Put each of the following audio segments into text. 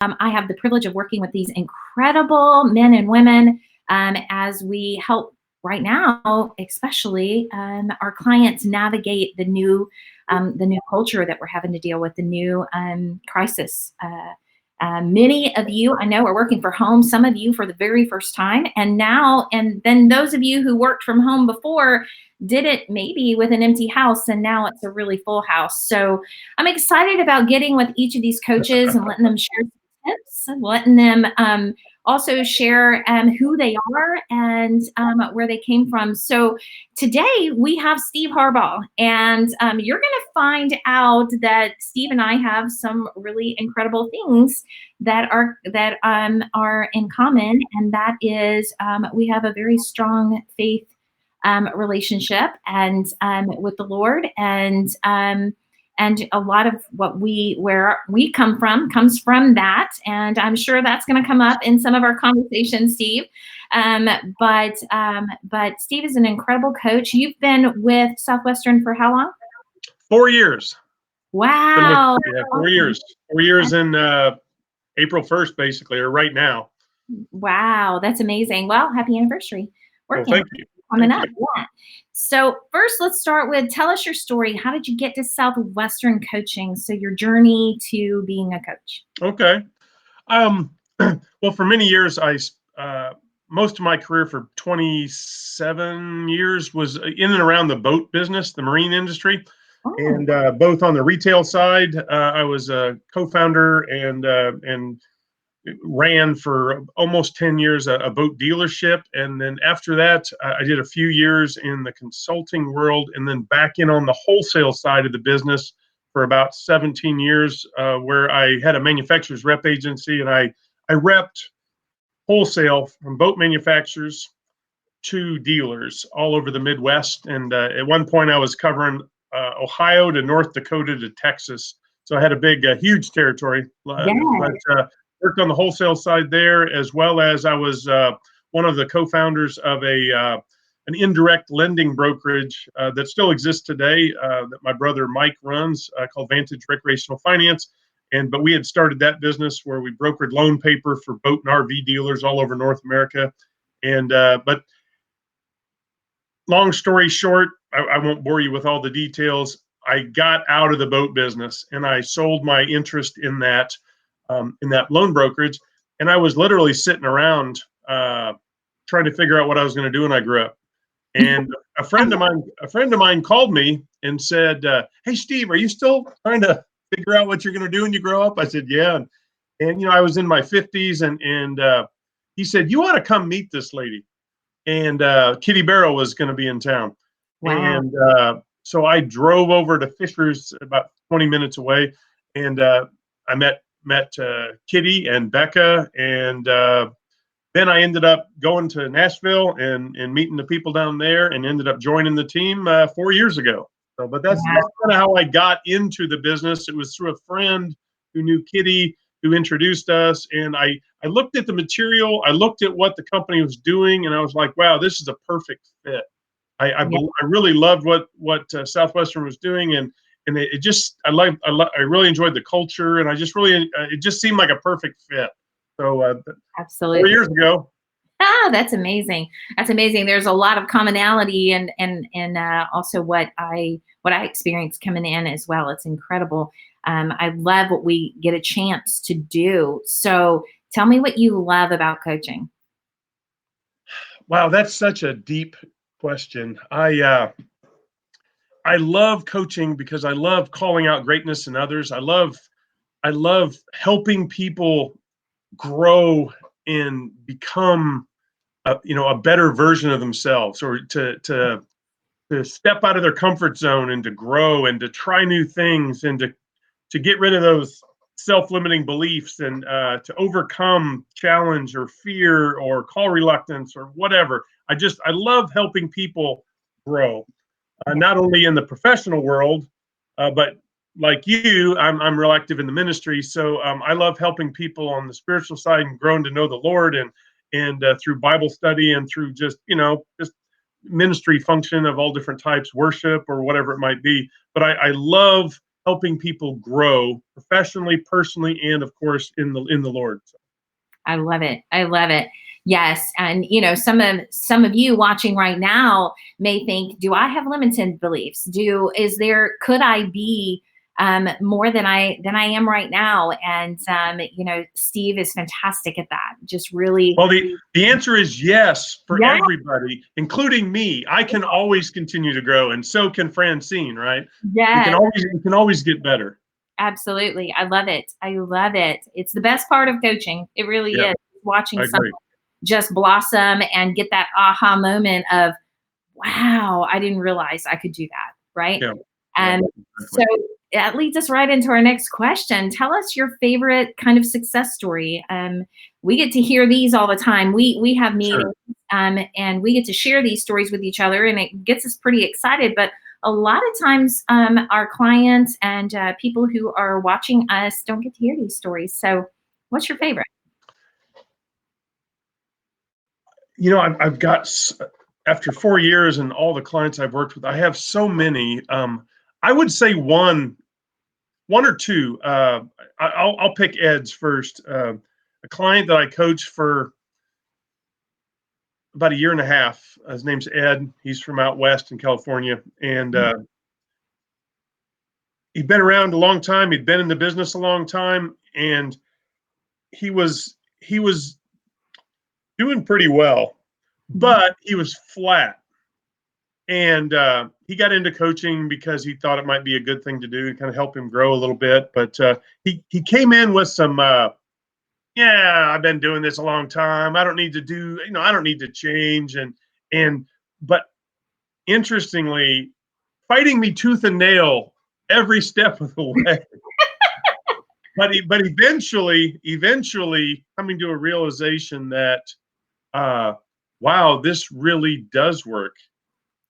I have the privilege of working with these incredible men and women as we help right now, especially our clients navigate the new culture that we're having to deal with, the new crisis. Many of you I know are working from home, some of you for the very first time. And then those of you who worked from home before did it maybe with an empty house, and now it's a really full house. So I'm excited about getting with each of these coaches and letting them share some tips and letting them also share who they are and where they came from. So today we have Steve Harbaugh, and you're going to find out that Steve and I have some really incredible things that are in common, and that is we have a very strong faith relationship and with the Lord, and a lot of where we come from comes from that, and I'm sure that's going to come up in some of our conversations, Steve. But Steve is an incredible coach. You've been with Southwestern for how long? 4 years. Wow. Yeah, 4 years. 4 years in April 1st, basically, or right now. Wow, that's amazing. Well, happy anniversary. Well, thank you. Coming up. Yeah. So first, let's start with, tell us your story. How did you get to Southwestern Coaching? So your journey to being a coach. Okay. Well, for many years, most of my career for 27 years was in and around the boat business, the marine industry. Oh. And both on the retail side, I was a co-founder and ran for almost 10 years a boat dealership. And then after that, I did a few years in the consulting world, and then back in on the wholesale side of the business for about 17 years, where I had a manufacturer's rep agency, and I repped wholesale from boat manufacturers to dealers all over the Midwest. And at one point I was covering Ohio to North Dakota to Texas. So I had a huge territory. Yeah. But worked on the wholesale side there, as well as I was one of the co-founders of an indirect lending brokerage that still exists today that my brother Mike runs called Vantage Recreational Finance. But we had started that business where we brokered loan paper for boat and RV dealers all over North America. But long story short, I won't bore you with all the details. I got out of the boat business and I sold my interest in that loan brokerage. And I was literally sitting around trying to figure out what I was going to do when I grew up. And a friend of mine called me and said, "Hey, Steve, are you still trying to figure out what you're going to do when you grow up?" I said, "Yeah." And I was in my 50s, and he said, "You ought to come meet this lady." And Kitty Barrow was going to be in town. Wow. And so I drove over to Fishers, about 20 minutes away, and I met Kitty and Becca, and then I ended up going to Nashville and meeting the people down there, and ended up joining the team 4 years ago. So, but that's kind of how I got into the business. It was through a friend who knew Kitty, who introduced us, and I looked at the material, I looked at what the company was doing, and I was like, wow, this is a perfect fit. I really loved what Southwestern was doing, and I really enjoyed the culture, and it just seemed like a perfect fit. So absolutely, 4 years ago. That's amazing. That's amazing. There's a lot of commonality and also what I experienced coming in as well. It's incredible. I love what we get a chance to do. So tell me what you love about coaching. Wow, that's such a deep question. I love coaching because I love calling out greatness in others. I love helping people grow and become a better version of themselves, or to step out of their comfort zone and to grow and to try new things and to get rid of those self-limiting beliefs and to overcome challenge or fear or call reluctance or whatever. I love helping people grow, not only in the professional world, but like you, I'm real active in the ministry. So I love helping people on the spiritual side and growing to know the Lord, and through Bible study and through just ministry function of all different types, worship or whatever it might be. But I love helping people grow professionally, personally, and of course in the Lord. So, I love it. I love it. Yes, and some of you watching right now may think, do I have limited beliefs? Could I be more than I am right now? And Steve is fantastic at that. Just really, well, the answer is yes for yeah, everybody, including me. I can always continue to grow, and so can Francine. Right? yes, We can always get better. absolutely. I love it. I love it. It's the best part of coaching. It really Yeah, is. Watching I someone agree. just blossom and get that aha moment of, wow, I didn't realize I could do that, right? Yeah, yeah, And so exactly. that leads us right into our next question. Tell us your favorite kind of success story. We get to hear these all the time. We have Sure. meetings, and we get to share these stories with each other, and it gets us pretty excited. But a lot of times, our clients and people who are watching us don't get to hear these stories. So, what's your favorite? I've got after 4 years and all the clients I've worked with, I have so many. I would say one or two. I'll pick Ed's first. A client that I coached for about a year and a half. His name's Ed. He's from out west in California, and he'd been around a long time. He'd been in the business a long time, and he was doing pretty well, Mhm. but he was flat. And he got into coaching because he thought it might be a good thing to do and kind of help him grow a little bit. But he came in with some, yeah, I've been doing this a long time. I don't need to do, I don't need to change. And but interestingly, fighting me tooth and nail every step of the way. But eventually coming to a realization that, uh, wow, this really does work.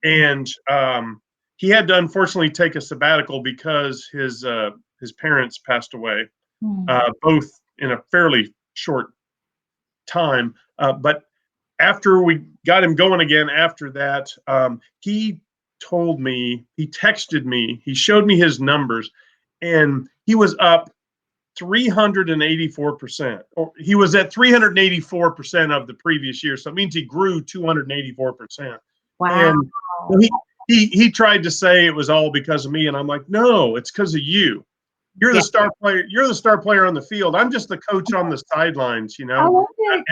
And he had to unfortunately take a sabbatical because his parents passed away, Mm. both in a fairly short time. But after we got him going again, after that, he told me, he texted me, he showed me his numbers, and he was up 384%. Or he was at 384% of the previous year. So it means he grew 284%. Wow. And he tried to say it was all because of me, and I'm like, no, it's because of you. You're the Yeah. star player. You're the star player on the field. I'm just the coach on the sidelines, I love it.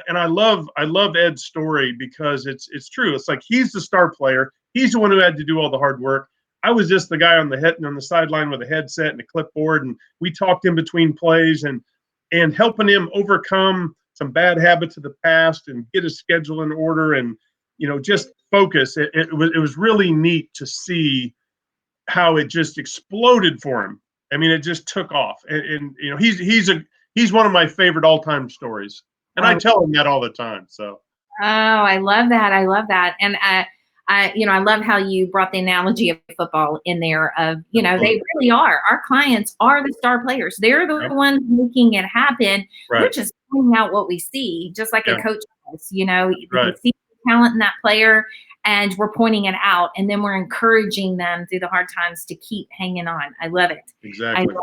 and I love Ed's story because it's true. It's like he's the star player. He's the one who had to do all the hard work. I was just the guy on the sideline with a headset and a clipboard, and we talked in between plays and helping him overcome some bad habits of the past and get his schedule in order and just focus. It was really neat to see how it just exploded for him. I mean, it just took off, and he's one of my favorite all time stories, and I I tell him that all the time. So Oh, I love that. I love that. And I love how you brought the analogy of football in there of, they absolutely, really are. Our clients are the star players. They're yep, the ones making it happen. We're right, just pointing out what we see, just like a yeah, coach does. They right, see the talent in that player and we're pointing it out. And then we're encouraging them through the hard times to keep hanging on. I love it. I exactly,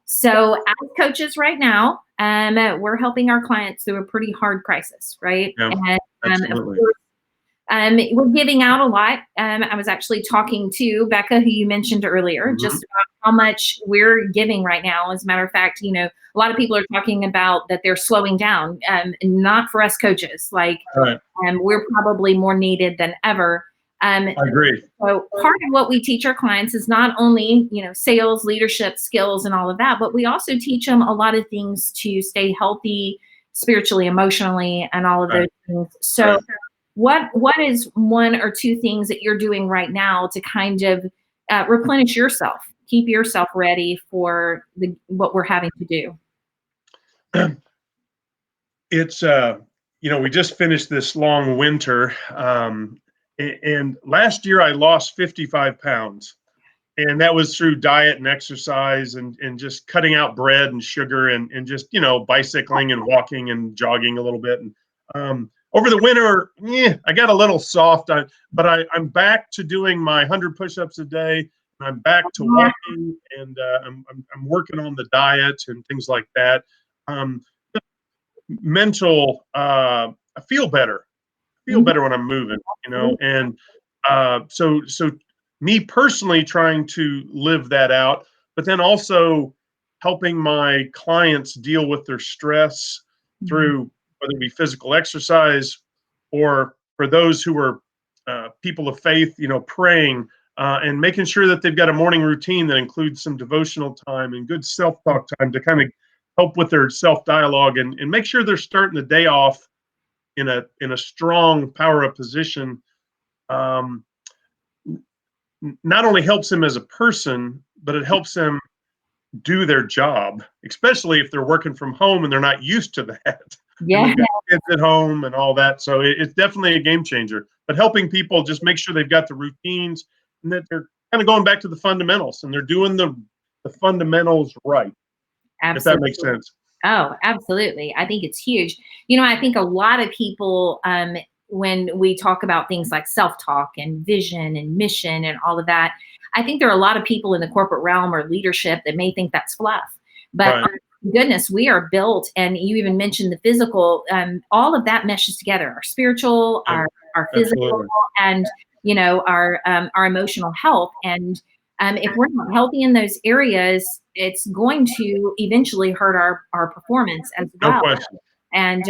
So, as coaches right now, we're helping our clients through a pretty hard crisis, right? yeah, And of absolutely, course, we're giving out a lot. I was actually talking to Becca, who you mentioned earlier, just hmm about how much we're giving right now. As a matter of fact, a lot of people are talking about that they're slowing down, not for us coaches. Like, right. we're probably more needed than ever. Um, I agree. so part of what we teach our clients is not only, sales, leadership skills and all of that, but we also teach them a lot of things to stay healthy spiritually, emotionally, and all of those Right, things. So right. what is one or two things that you're doing right now to kind of replenish yourself, keep yourself ready for what we're having to do? It's we just finished this long winter, and last year I lost 55 pounds. And that was through diet and exercise and just cutting out bread and sugar and just bicycling and walking and jogging a little bit. And over the winter, I got a little soft, but I'm back to doing my 100 push-ups a day, and I'm back to walking, and I'm working on the diet and things like that. Um, mental, I feel better. I feel Mhm. better when I'm moving, and so me personally trying to live that out, but then also helping my clients deal with their stress Mhm. through whether it be physical exercise, or for those who are people of faith, praying, and making sure that they've got a morning routine that includes some devotional time and good self-talk time to kind of help with their self-dialogue, and make sure they're starting the day off in a strong power up position. um, Not only helps them as a person, but it helps them do their job, especially if they're working from home and they're not used to that. And Yeah, they've got kids at home and all that. So it's definitely a game changer. But helping people just make sure they've got the routines and that they're kind of going back to the fundamentals and they're doing the fundamentals right, if that makes absolutely. sense. Oh, absolutely. I think it's huge. I think a lot of people, when we talk about things like self talk and vision and mission and all of that, I think there are a lot of people in the corporate realm or leadership that may think that's fluff. But Right. goodness, we are built, and you even mentioned the physical, all of that meshes together our spiritual, Yep. our physical, Absolutely. and, our emotional health. And if we're not healthy in those areas, it's going to eventually hurt our performance as No well. question. And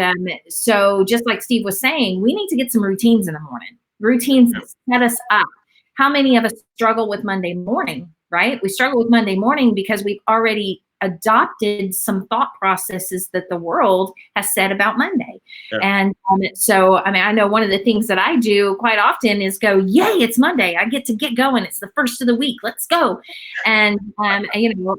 so, just like Steve was saying, we need to get some routines in the morning. Routines Yep. set us up. How many of us struggle with Monday morning, right? We struggle with Monday morning because we've already adopted some thought processes that the world has said about Monday. Yeah. And so, I know one of the things that I do quite often is go, yay, it's Monday. I get to get going. It's the first of the week. Let's go. And, I'm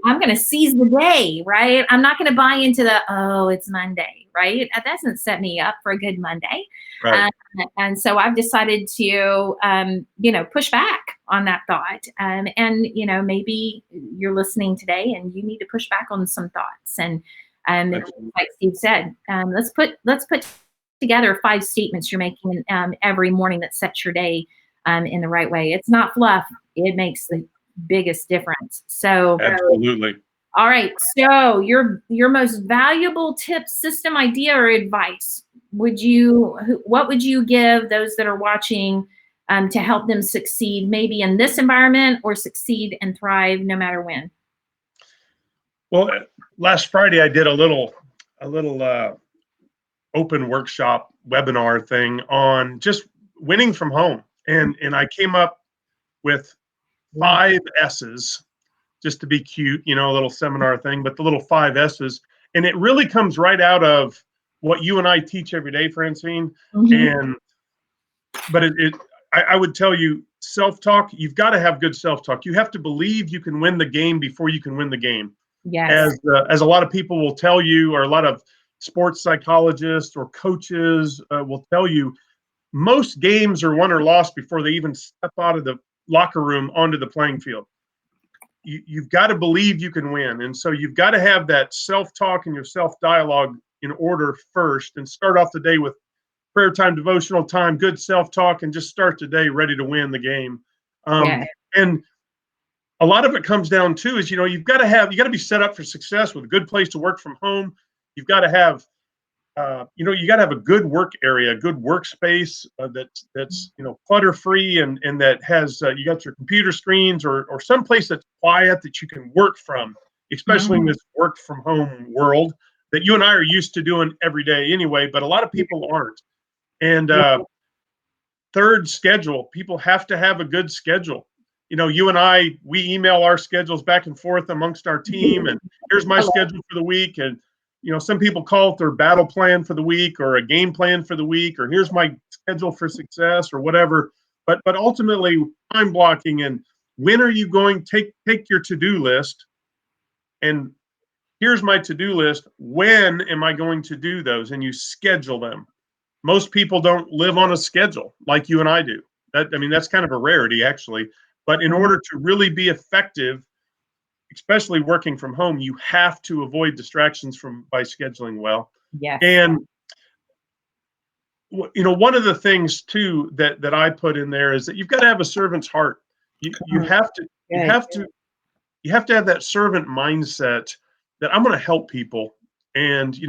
going to seize the day, right? I'm not going to buy into oh, it's Monday, right? That doesn't set me up for a good Monday. Right. And so I've decided to, push back on that thought. And, maybe you're listening today and you need to push back on some thoughts. And Absolutely. like Steve said, let's put together 5 statements you're making every morning that sets your day in the right way. It's not fluff. It makes the biggest difference. So, Absolutely. all right. So your most valuable tip, system, idea, or advice what would you give those that are watching to help them succeed, maybe in this environment, or succeed and thrive no matter when? Well, last Friday I did a little open workshop webinar thing on just winning from home, and I came up with Yeah. 5 S's, just to be cute, a little seminar thing, but the little 5 S's, and it really comes right out of what you and I teach every day, Francine. Hmm. And but I would tell you, self-talk. You've got to have good self-talk. You have to believe you can win the game before you can win the game. Yes. As a lot of people will tell you, or a lot of sports psychologists or coaches will tell you, most games are won or lost before they even step out of the locker room onto the playing field. You've got to believe you can win, and so you've got to have that self-talk and your self-dialogue in order first, and start off the day with prayer time, devotional time, good self-talk, and just start the day ready to win the game. Yeah. And a lot of it comes down to is, you got to be set up for success with a good place to work from home. You've got to have you got to have a good work area, a good workspace that's clutter free, and that has you got your computer screens, or some place that's quiet that you can work from, especially in Mhm. this work from home world that you and I are used to doing every day anyway. But a lot of people aren't. And Yeah. third, schedule. People have to have a good schedule. You and I, we email our schedules back and forth amongst our team, and here's my Hello. schedule for the week. And some people call it their battle plan for the week, or a game plan for the week, or here's my schedule for success, or whatever. But ultimately, time blocking, and when are you going to take your to-do list, and here's my to-do list. When am I going to do those? And you schedule them. Most people don't live on a schedule like you and I do. That's kind of a rarity, actually. But in Mhm. order to really be effective, especially working from home, you have to avoid distractions by scheduling well. Yes. And one of the things too that I put in there is that you've got to have a servant's heart. You Mhm. have to. you Good. have to have that servant mindset that I'm going to help people. And, you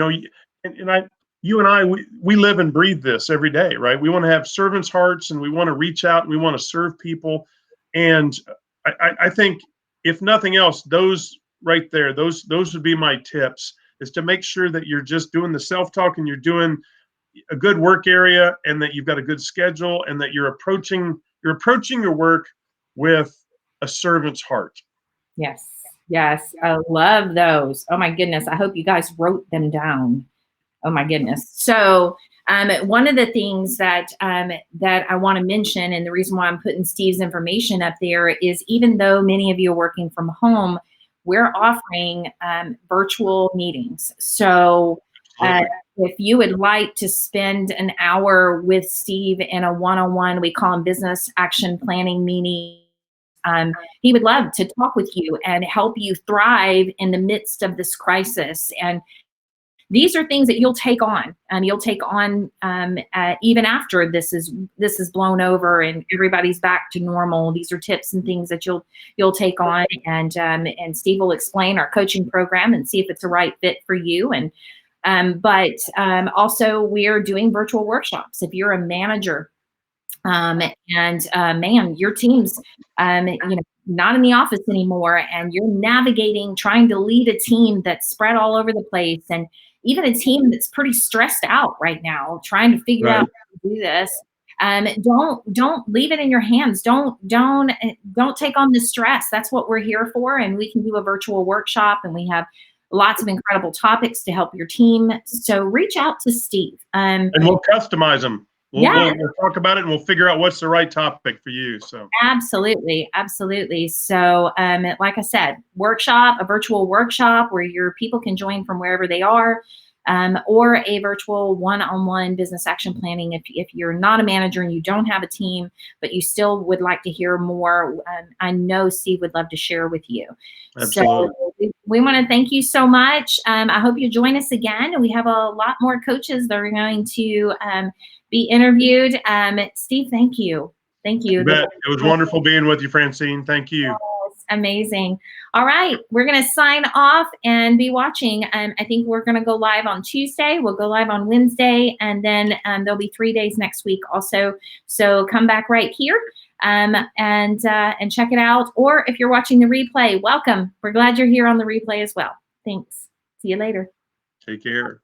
and I, we live and breathe this every day, right? We want to have servants' hearts, and we want to reach out and we want to serve people. And I think if nothing else, those right there, those would be my tips, is to make sure that you're just doing the self-talk and you're doing a good work area, and that you've got a good schedule, and that you're approaching your work with a servant's heart. Yes. Yes. I love those. Oh my goodness. I hope you guys wrote them down. Oh my goodness. So one of the things that that I want to mention, and the reason why I'm putting Steve's information up there, is even though many of you are working from home, we're offering virtual meetings. So if you would like to spend an hour with Steve in a one-on-one, we call them business action planning meeting. He would love to talk with you and help you thrive in the midst of this crisis. And these are things that you'll take on, and you'll take on even after this is blown over and everybody's back to normal. These are tips and things that you'll take on, and Steve will explain our coaching program and see if it's the right fit for you. And but also, we're doing virtual workshops. If you're a manager, and man, your team's not in the office anymore, and you're navigating, trying to lead a team that's spread all over the place, and even a team that's pretty stressed out right now, trying to figure out how to do this. Don't leave it in your hands. Don't take on the stress. That's what we're here for, and we can do a virtual workshop, and we have lots of incredible topics to help your team. So reach out to Steve. And we'll customize them. Yeah. We'll talk about it, and we'll figure out what's the right topic for you. So absolutely. So like I said, a virtual workshop where your people can join from wherever they are, or a virtual one-on-one business action planning if you're not a manager and you don't have a team, but you still would like to hear more. I know Steve would love to share with you. Absolutely. So we want to thank you so much. I hope you join us again. We have a lot more coaches that are going to be interviewed. Steve, thank you. Thank you. You bet. It was wonderful being with you, Francine. Thank you. Amazing. All right, we're going to sign off and be watching. I think we're going to go live on Tuesday. We'll go live on Wednesday, and then there'll be 3 days next week also. So come back right here and check it out. Or if you're watching the replay, welcome. We're glad you're here on the replay as well. Thanks. See you later. Take care.